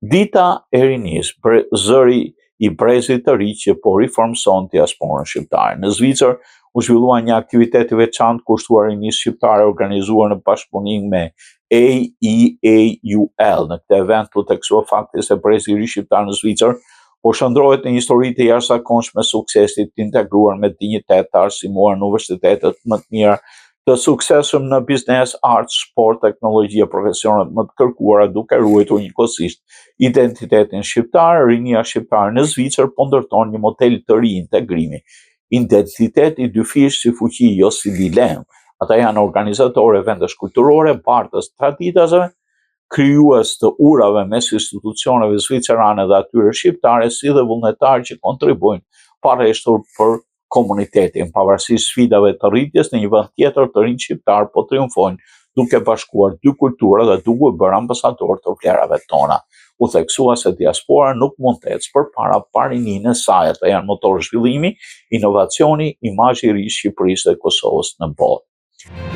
Dita e rinis, zëri i brezit të ri që po riformson diasporën shqiptare. Në Zvicër u zhvillua një aktivitet i veçantë kushtuar rinisë shqiptare organizuar në bashkëpunim me AEAUL. Në këtë event u theksua fakti se brezi i ri shqiptar në Zvicër po shndrohet në histori të jashtëzakonshme suksesit të integruar me dinjitet të arsimuar në universitetet më të mira, të suksesshëm në biznes, art, sport, teknologji e profesionet më të kërkuara, duke ruajtur njëkohësisht identitetin shqiptar. Rinia shqiptare në Zvicër po ndërton një model të ri integrimi. Identiteti dyfish si fuqi, jo si dilemë. Ata janë organizatorë eventesh kulturore, bartës traditave, krijues të urave mes institucioneve zvicerane dhe atyre shqiptare, si dhe vullnetarë që kontribuojnë pareshtur për komunitetin. Pavarësisht sfidave të rritjes, në një vend tjetër të rinj shqiptar po triumfojnë duke bashkuar dy kultura dhe duke bërë ambasador të vlerave tona. U theksua se diaspora nuk mund të ecë përpara parininë e saj. Ata janë motor zhvillimi, inovacioni, imazhi i ri i Shqipërisë dhe Kosovës në botë.